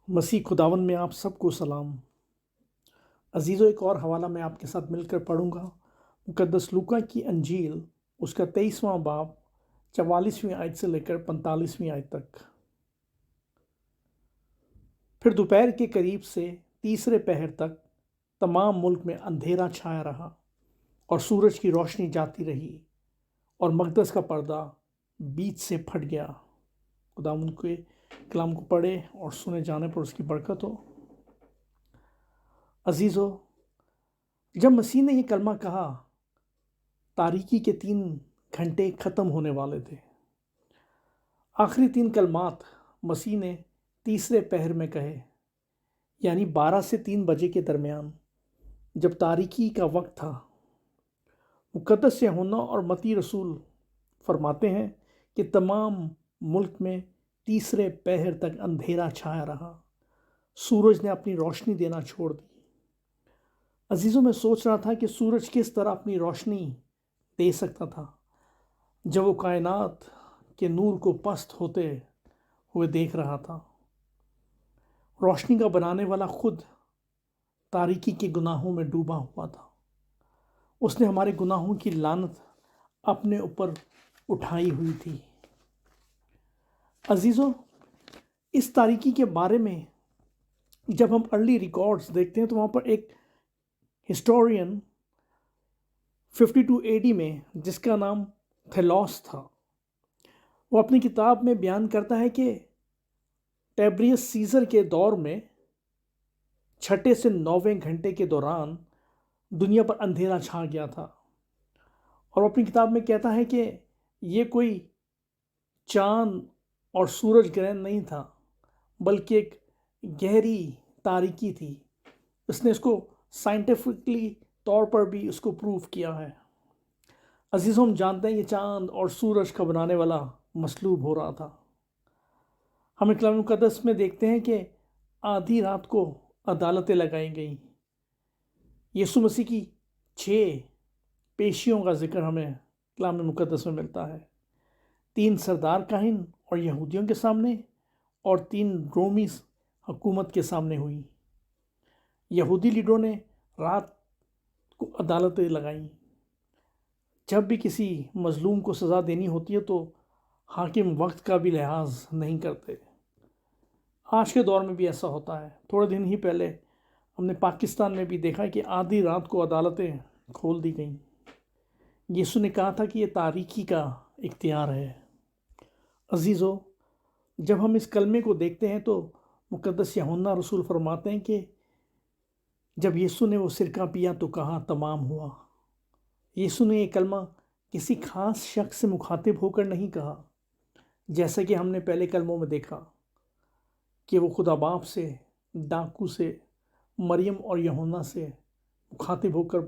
مسیح خداوند میں آپ سب کو سلام۔ عزیزو، ایک اور حوالہ میں آپ کے ساتھ مل کر پڑھوں گا۔ مقدس لوکا کی انجیل، اس کا 23واں باب 44ویں آیت سے لے کر 45ویں آیت تک۔ پھر دوپہر کے قریب سے تیسرے پہر تک تمام ملک میں اندھیرا چھایا رہا اور سورج کی روشنی جاتی رہی اور مقدس کا پردہ بیچ سے پھٹ گیا۔ خداوند کے کلام کو پڑھے اور سنے جانے پر اس کی برکت ہو۔ عزیزو، جب مسیح نے یہ کلمہ کہا، تاریکی کے 3 گھنٹے ختم ہونے والے تھے۔ آخری 3 کلمات مسیح نے تیسرے پہر میں کہے، یعنی 12 سے 3 بجے کے درمیان، جب تاریکی کا وقت تھا۔ مقدس یوحنا اور متی رسول فرماتے ہیں کہ تمام ملک میں تیسرے پہر تک اندھیرا چھایا رہا، سورج نے اپنی روشنی دینا چھوڑ دی۔ عزیزوں، میں سوچ رہا تھا کہ سورج کس طرح اپنی روشنی دے سکتا تھا جب وہ کائنات کے نور کو پست ہوتے ہوئے دیکھ رہا تھا۔ روشنی کا بنانے والا خود تاریکی کے گناہوں میں ڈوبا ہوا تھا۔ اس نے ہمارے گناہوں کی لعنت اپنے اوپر اٹھائی ہوئی تھی۔ عزیزوں، اس تاریکی کے بارے میں جب ہم ارلی ریکارڈز دیکھتے ہیں تو وہاں پر ایک ہسٹورین 52 AD میں، جس کا نام تھیلوس تھا، وہ اپنی کتاب میں بیان کرتا ہے کہ ٹیبریس سیزر کے دور میں 6 سے 9 گھنٹے کے دوران دنیا پر اندھیرا چھا گیا تھا، اور وہ اپنی کتاب میں کہتا ہے کہ یہ کوئی چاند اور سورج گرہن نہیں تھا، بلکہ ایک گہری تاریکی تھی۔ اس نے اس کو سائنٹیفکلی طور پر بھی اس کو پروف کیا ہے۔ عزیزوں، ہم جانتے ہیں کہ چاند اور سورج کا بنانے والا مصلوب ہو رہا تھا۔ ہم کلام مقدس میں دیکھتے ہیں کہ آدھی رات کو عدالتیں لگائی گئیں۔ یسوع مسیح کی 6 پیشیوں کا ذکر ہمیں کلام مقدس میں ملتا ہے۔ 3 سردار کاہن اور یہودیوں کے سامنے، اور 3 رومی حکومت کے سامنے ہوئی۔ یہودی لیڈروں نے رات کو عدالتیں لگائیں۔ جب بھی کسی مظلوم کو سزا دینی ہوتی ہے تو حاکم وقت کا بھی لحاظ نہیں کرتے۔ آج کے دور میں بھی ایسا ہوتا ہے۔ تھوڑے دن ہی پہلے ہم نے پاکستان میں بھی دیکھا کہ آدھی رات کو عدالتیں کھول دی گئیں۔ یسوع نے کہا تھا کہ یہ تاریکی کا اختیار ہے۔ عزیزو، جب ہم اس کلمے کو دیکھتے ہیں تو مقدس یوحنا رسول فرماتے ہیں کہ جب یسوع نے وہ سرکہ پیا تو کہا تمام ہوا۔ یسوع نے یہ کلمہ کسی خاص شخص سے مخاطب ہو کر نہیں کہا، جیسا کہ ہم نے پہلے کلموں میں دیکھا کہ وہ خدا باپ سے، ڈاکو سے، مریم اور یوحنا سے مخاطب ہو کر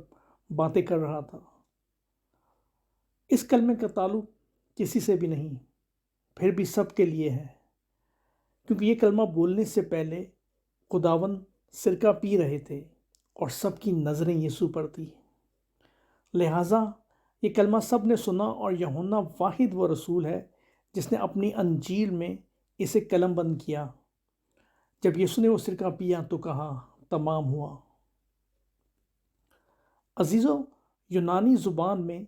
باتیں کر رہا تھا۔ اس کلمے کا تعلق کسی سے بھی نہیں، پھر بھی سب کے لیے ہے، کیونکہ یہ کلمہ بولنے سے پہلے خداوند سرکہ پی رہے تھے اور سب کی نظریں یسوع پر تھی۔ لہٰذا یہ کلمہ سب نے سنا، اور یوحنا واحد وہ رسول ہے جس نے اپنی انجیل میں اسے قلم بند کیا۔ جب یسوع نے وہ سرکہ پیا تو کہا تمام ہوا۔ عزیزو، یونانی زبان میں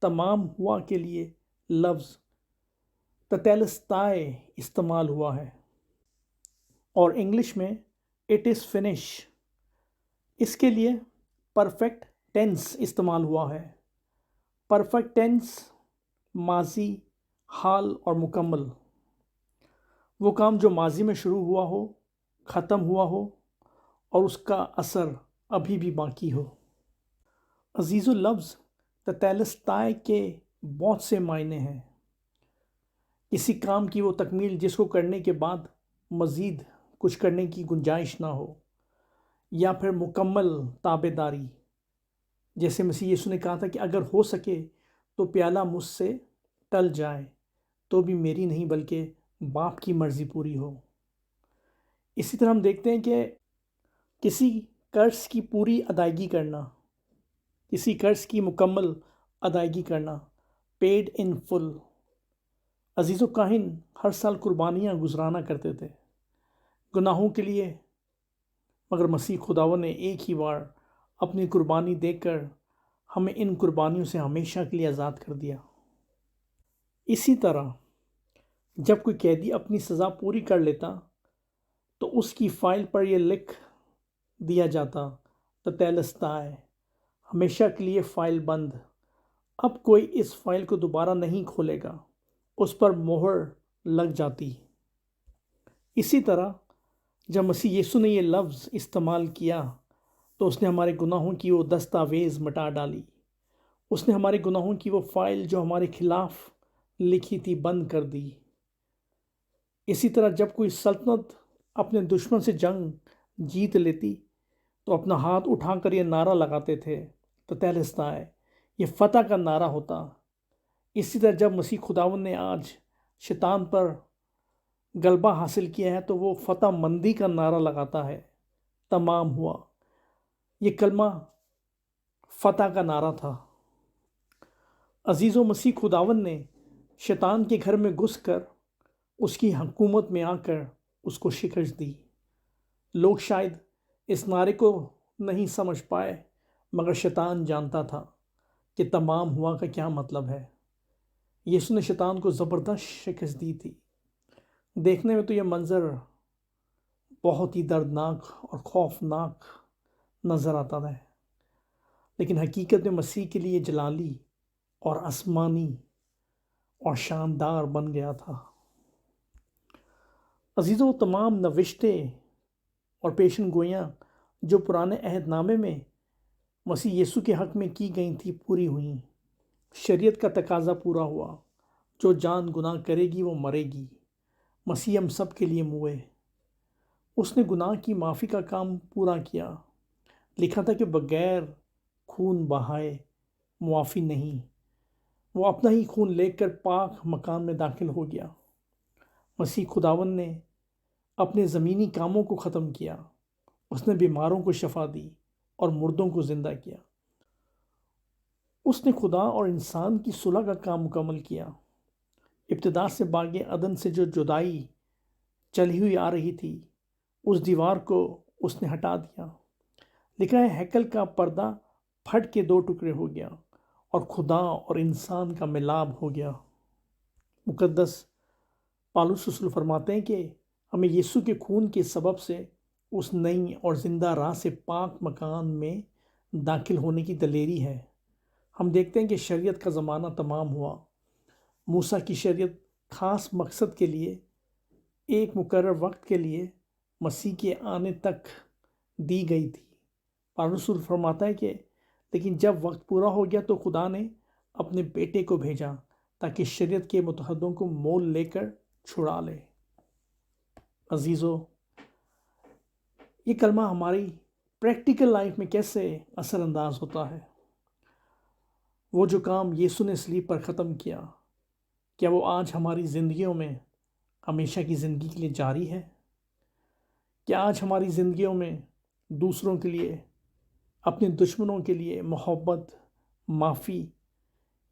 تمام ہوا کے لیے لفظ تتیلستائے استعمال ہوا ہے، اور انگلش میں اٹ از فنش۔ اس کے لیے پرفیکٹ ٹینس استعمال ہوا ہے۔ پرفیکٹ ٹینس ماضی، حال اور مکمل۔ وہ کام جو ماضی میں شروع ہوا ہو، ختم ہوا ہو، اور اس کا اثر ابھی بھی باقی ہو۔ عزیزو، لفظ تتیلستائے کے بہت سے معنی ہیں۔ کسی کام کی وہ تکمیل جس کو کرنے کے بعد مزید کچھ کرنے کی گنجائش نہ ہو، یا پھر مکمل تابع داری، جیسے مسیح یسوع نے کہا تھا کہ اگر ہو سکے تو پیالہ مجھ سے ٹل جائے، تو بھی میری نہیں بلکہ باپ کی مرضی پوری ہو۔ اسی طرح ہم دیکھتے ہیں کہ کسی قرض کی پوری ادائیگی کرنا، کسی قرض کی مکمل ادائیگی کرنا، پیڈ ان فل۔ عزیز و کاہن ہر سال قربانیاں گزرانا کرتے تھے۔ گناہوں کے لیے، مگر مسیح خداوند نے ایک ہی بار اپنی قربانی دے کر ہمیں ان قربانیوں سے ہمیشہ کے لیے آزاد کر دیا۔ اسی طرح جب کوئی قیدی اپنی سزا پوری کر لیتا تو اس کی فائل پر یہ لکھ دیا جاتا تتیلستائے، ہمیشہ کے لیے فائل بند، اب کوئی اس فائل کو دوبارہ نہیں کھولے گا، اس پر مہر لگ جاتی۔ اسی طرح جب مسیح یسوع نے یہ لفظ استعمال کیا تو اس نے ہمارے گناہوں کی وہ دستاویز مٹا ڈالی، اس نے ہمارے گناہوں کی وہ فائل جو ہمارے خلاف لکھی تھی بند کر دی۔ اسی طرح جب کوئی سلطنت اپنے دشمن سے جنگ جیت لیتی تو اپنا ہاتھ اٹھا کر یہ نعرہ لگاتے تھے تتیلستائے، یہ فتح کا نعرہ ہوتا۔ اسی طرح جب مسیح خداوند نے آج شیطان پر غلبہ حاصل کیا ہے تو وہ فتح مندی کا نعرہ لگاتا ہے، تمام ہوا۔ یہ کلمہ فتح کا نعرہ تھا۔ عزیزو، مسیح خداوند نے شیطان کے گھر میں گھس کر اس کی حکومت میں آ کر اس کو شکست دی۔ لوگ شاید اس نعرے کو نہیں سمجھ پائے، مگر شیطان جانتا تھا کہ تمام ہوا کا کیا مطلب ہے۔ یسوع نے شیطان کو زبردست شکست دی تھی۔ دیکھنے میں تو یہ منظر بہت ہی دردناک اور خوفناک نظر آتا ہے، لیکن حقیقت میں مسیح کے لیے جلالی اور آسمانی اور شاندار بن گیا تھا۔ عزیزو، تمام نوشتیں اور پیشن گوئیاں جو پرانے عہد نامے میں مسیح یسوع کے حق میں کی گئی تھیں پوری ہوئیں۔ شریعت کا تقاضا پورا ہوا، جو جان گناہ کرے گی وہ مرے گی۔ مسیح ہم سب کے لیے موئے، اس نے گناہ کی معافی کا کام پورا کیا۔ لکھا تھا کہ بغیر خون بہائے معافی نہیں، وہ اپنا ہی خون لے کر پاک مکان میں داخل ہو گیا۔ مسیح خداوند نے اپنے زمینی کاموں کو ختم کیا، اس نے بیماروں کو شفا دی اور مردوں کو زندہ کیا۔ اس نے خدا اور انسان کی صلح کا کام مکمل کیا۔ ابتدا سے باغ عدن سے جو جدائی چلی ہوئی آ رہی تھی، اس دیوار کو اس نے ہٹا دیا۔ لکھا ہے ہیکل کا پردہ پھٹ کے 2 ٹکڑے ہو گیا اور خدا اور انسان کا ملاب ہو گیا۔ مقدس پالوس رسول فرماتے ہیں کہ ہمیں یسوع کے خون کے سبب سے اس نئی اور زندہ راہ سے پاک مکان میں داخل ہونے کی دلیری ہے۔ ہم دیکھتے ہیں کہ شریعت کا زمانہ تمام ہوا۔ موسیٰ کی شریعت خاص مقصد کے لیے، ایک مقرر وقت کے لیے مسیح کے آنے تک دی گئی تھی۔ پالوس رسول فرماتا ہے کہ لیکن جب وقت پورا ہو گیا تو خدا نے اپنے بیٹے کو بھیجا تاکہ شریعت کے متحدوں کو مول لے کر چھڑا لے۔ عزیزو، یہ کلمہ ہماری پریکٹیکل لائف میں کیسے اثر انداز ہوتا ہے؟ وہ جو کام یسوع نے صلیب پر ختم کیا، کیا وہ آج ہماری زندگیوں میں ہمیشہ کی زندگی کے لیے جاری ہے؟ کیا آج ہماری زندگیوں میں دوسروں کے لیے، اپنے دشمنوں کے لیے محبت، معافی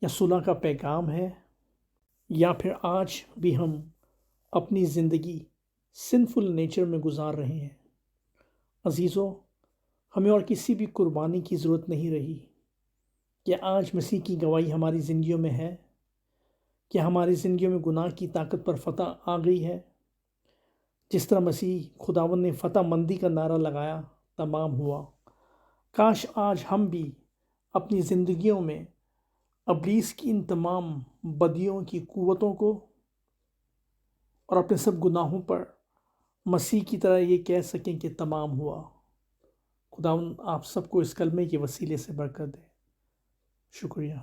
یا صلح کا پیغام ہے؟ یا پھر آج بھی ہم اپنی زندگی سنفل نیچر میں گزار رہے ہیں؟ عزیزو، ہمیں اور کسی بھی قربانی کی ضرورت نہیں رہی۔ کیا آج مسیح کی گواہی ہماری زندگیوں میں ہے؟ کیا ہماری زندگیوں میں گناہ کی طاقت پر فتح آ گئی ہے؟ جس طرح مسیح خداوند نے فتح مندی کا نعرہ لگایا، تمام ہوا۔ کاش آج ہم بھی اپنی زندگیوں میں ابلیس کی ان تمام بدیوں کی قوتوں کو اور اپنے سب گناہوں پر مسیح کی طرح یہ کہہ سکیں کہ تمام ہوا۔ خداوند آپ سب کو اس کلمے کے وسیلے سے برکت دے۔ شکریہ۔